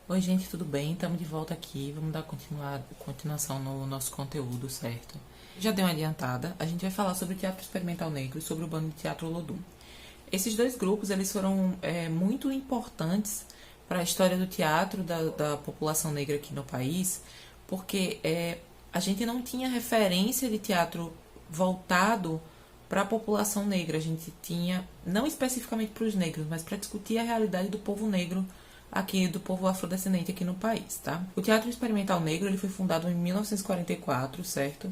Oi, gente, tudo bem? Estamos de volta aqui. Vamos dar continuação no nosso conteúdo, certo? Já dei uma adiantada. A gente vai falar sobre o Teatro Experimental Negro e sobre o Bando de Teatro Olodum. Esses dois grupos, eles foram muito importantes para a história do teatro da população negra aqui no país, porque a gente não tinha referência de teatro voltado para a população negra. A gente tinha, não especificamente para os negros, mas para discutir a realidade do povo negro aqui, do povo afrodescendente aqui no país, tá? O Teatro Experimental Negro, ele foi fundado em 1944, certo?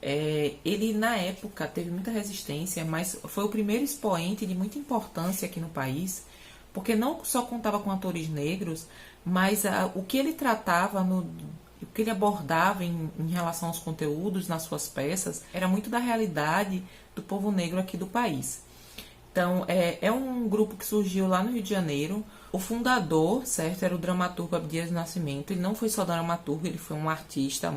Ele, na época, teve muita resistência, mas foi o primeiro expoente de muita importância aqui no país, porque não só contava com atores negros, mas o que ele tratava, o que ele abordava em relação aos conteúdos nas suas peças, era muito da realidade do povo negro aqui do país. Então, é um grupo que surgiu lá no Rio de Janeiro. O fundador, certo, era o dramaturgo Abdias do Nascimento. Ele não foi só dramaturgo, ele foi um artista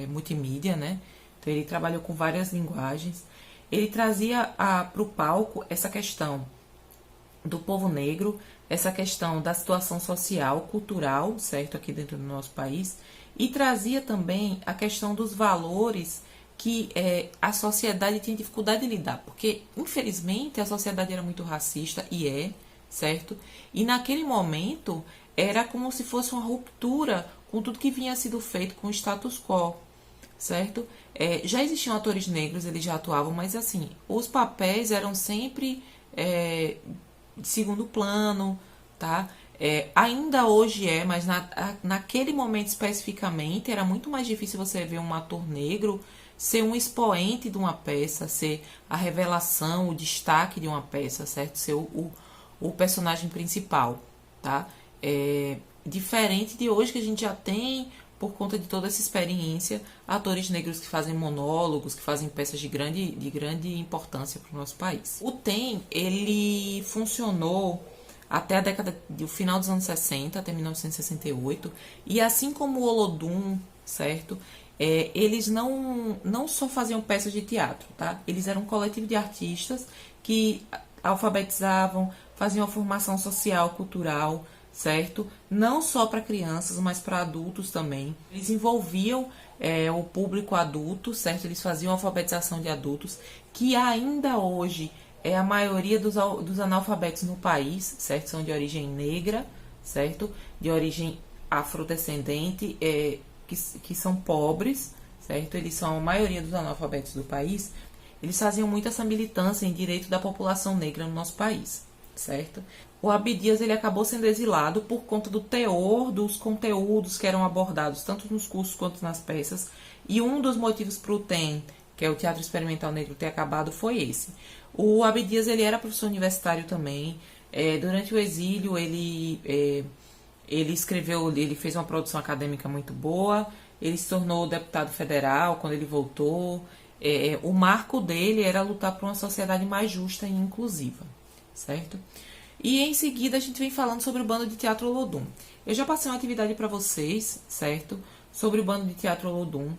multimídia, né? Então, ele trabalhou com várias linguagens. Ele trazia para o palco essa questão do povo negro, essa questão da situação social, cultural, certo, aqui dentro do nosso país. E trazia também a questão dos valores que a sociedade tinha dificuldade de lidar, porque, infelizmente, a sociedade era muito racista, certo? E naquele momento, era como se fosse uma ruptura com tudo que vinha sido feito com o status quo, certo? Já existiam atores negros, eles já atuavam, mas, assim, os papéis eram sempre de segundo plano, tá? Ainda hoje mas naquele momento especificamente, era muito mais difícil você ver um ator negro ser um expoente de uma peça, ser a revelação, o destaque de uma peça, certo? Ser o personagem principal, tá? Diferente de hoje, que a gente já tem, por conta de toda essa experiência, atores negros que fazem monólogos, que fazem peças de grande importância para o nosso país. O TEM, ele funcionou até o final dos anos 60, até 1968, e assim como o Olodum, certo? Eles não só faziam peças de teatro, tá? Eles eram um coletivo de artistas que alfabetizavam, faziam a formação social, cultural, certo? Não só para crianças, mas para adultos também. Eles envolviam o público adulto, certo? Eles faziam alfabetização de adultos, que ainda hoje a maioria dos analfabetos no país, certo? São de origem negra, certo? De origem afrodescendente, que são pobres, certo? Eles são a maioria dos analfabetos do país. Eles faziam muito essa militância em direito da população negra no nosso país, certo? O Abdias, ele acabou sendo exilado por conta do teor dos conteúdos que eram abordados, tanto nos cursos quanto nas peças. E um dos motivos para o TEM, que é o Teatro Experimental Negro, ter acabado foi esse. O Abdias, ele era professor universitário também. Durante o exílio, ele escreveu, ele fez uma produção acadêmica muito boa, ele se tornou deputado federal quando ele voltou. O marco dele era lutar por uma sociedade mais justa e inclusiva, certo? E em seguida a gente vem falando sobre o Bando de Teatro Olodum. Eu já passei uma atividade para vocês, certo? Sobre o Bando de Teatro Olodum.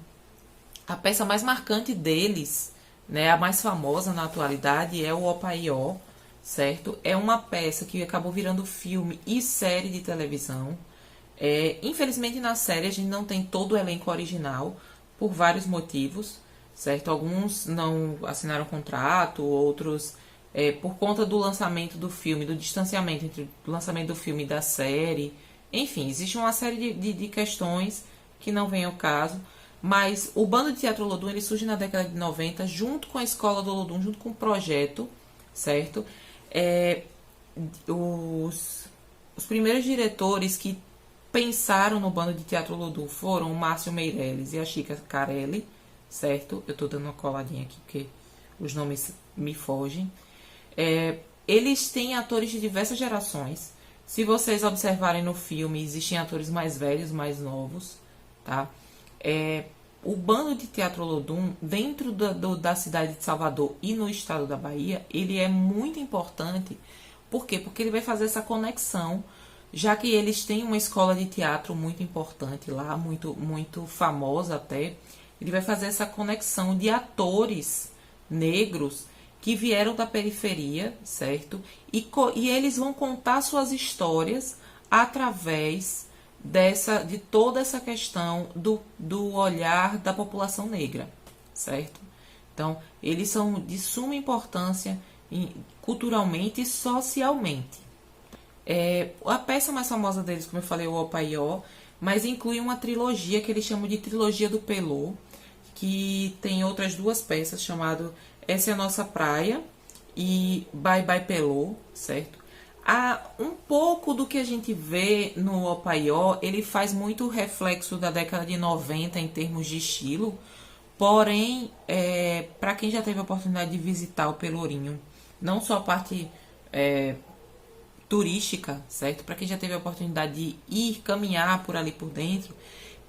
A peça mais marcante deles, né, a mais famosa na atualidade, é o Opaió, certo? É uma peça que acabou virando filme e série de televisão. Infelizmente, na série a gente não tem todo o elenco original, por vários motivos, certo? Alguns não assinaram contrato, outros por conta do lançamento do filme, do distanciamento entre o lançamento do filme e da série. Enfim, existe uma série de questões que não vem ao caso. Mas o Bando de Teatro Olodum, ele surge na década de 90, junto com a Escola do Olodum, junto com o projeto, certo? Os primeiros diretores que pensaram no Bando de Teatro Olodum foram o Márcio Meirelles e a Chica Carelli, certo? Eu tô dando uma coladinha aqui porque os nomes me fogem. Eles têm atores de diversas gerações. Se vocês observarem no filme, existem atores mais velhos, mais novos, tá? O Bando de Teatro Olodum, dentro da cidade de Salvador e no estado da Bahia, ele é muito importante. Por quê? Porque ele vai fazer essa conexão, já que eles têm uma escola de teatro muito importante lá, muito, muito famosa até. Ele vai fazer essa conexão de atores negros que vieram da periferia, certo? E eles vão contar suas histórias através de toda essa questão do olhar da população negra, certo? Então, eles são de suma importância culturalmente e socialmente. A peça mais famosa deles, como eu falei, o Opaió, mas inclui uma trilogia que eles chamam de Trilogia do Pelô, que tem outras duas peças, chamado Essa é a Nossa Praia e Bye Bye Pelô, certo? Um pouco do que a gente vê no Opaió, ele faz muito reflexo da década de 90 em termos de estilo, porém, para quem já teve a oportunidade de visitar o Pelourinho, não só a parte turística, certo? Para quem já teve a oportunidade de ir caminhar por ali por dentro,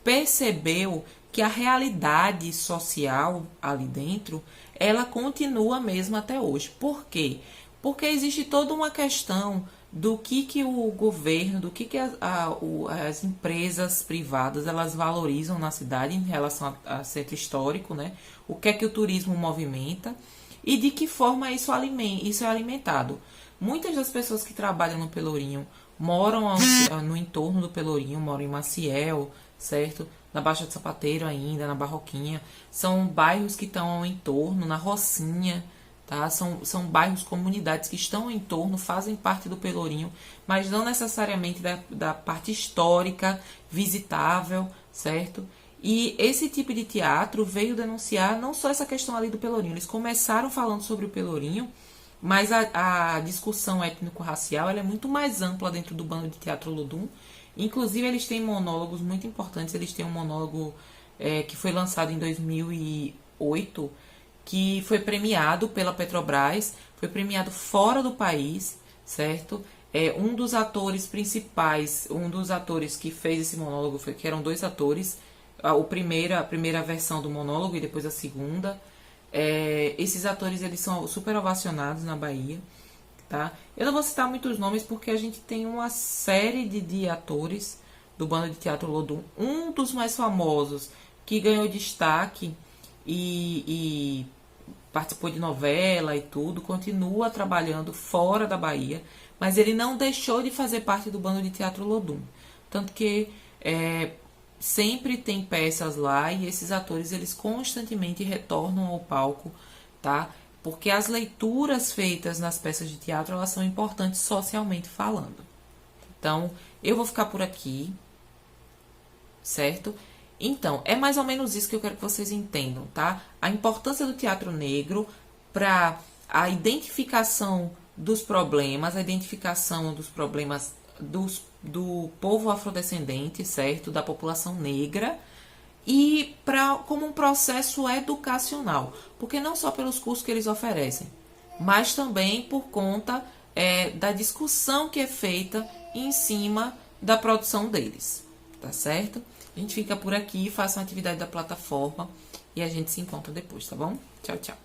percebeu que a realidade social ali dentro, ela continua mesmo até hoje. Por quê? Porque existe toda uma questão do que o governo, do que as empresas privadas, elas valorizam na cidade em relação a centro histórico, né? O que é que o turismo movimenta e de que forma isso é alimentado. Muitas das pessoas que trabalham no Pelourinho moram no entorno do Pelourinho, moram em Maciel, certo? Na Baixa do Sapateiro ainda, na Barroquinha. São bairros que estão ao entorno, na Rocinha, tá? São bairros, comunidades que estão ao entorno, fazem parte do Pelourinho, mas não necessariamente da parte histórica, visitável, certo? E esse tipo de teatro veio denunciar não só essa questão ali do Pelourinho. Eles começaram falando sobre o Pelourinho, mas a discussão étnico-racial ela é muito mais ampla dentro do Bando de Teatro Olodum. Inclusive, eles têm monólogos muito importantes. Eles têm um monólogo que foi lançado em 2008, que foi premiado pela Petrobras, foi premiado fora do país, certo? Um dos atores principais, um dos atores que fez esse monólogo, que eram dois atores, a primeira versão do monólogo e depois a segunda. Esses atores eles são super ovacionados na Bahia, tá? Eu não vou citar muitos nomes porque a gente tem uma série de atores do Bando de Teatro Olodum. Um dos mais famosos que ganhou destaque e participou de novela e tudo, continua trabalhando fora da Bahia, mas ele não deixou de fazer parte do Bando de Teatro Olodum. Tanto que sempre tem peças lá e esses atores eles constantemente retornam ao palco, tá? Porque as leituras feitas nas peças de teatro elas são importantes socialmente falando. Então, eu vou ficar por aqui, certo? Então, é mais ou menos isso que eu quero que vocês entendam, tá? A importância do teatro negro para a identificação dos problemas, a identificação dos problemas do povo afrodescendente, certo? Da população negra e como um processo educacional. Porque não só pelos cursos que eles oferecem, mas também por conta da discussão que é feita em cima da produção deles, tá certo? A gente fica por aqui, faça uma atividade da plataforma e a gente se encontra depois, tá bom? Tchau, tchau.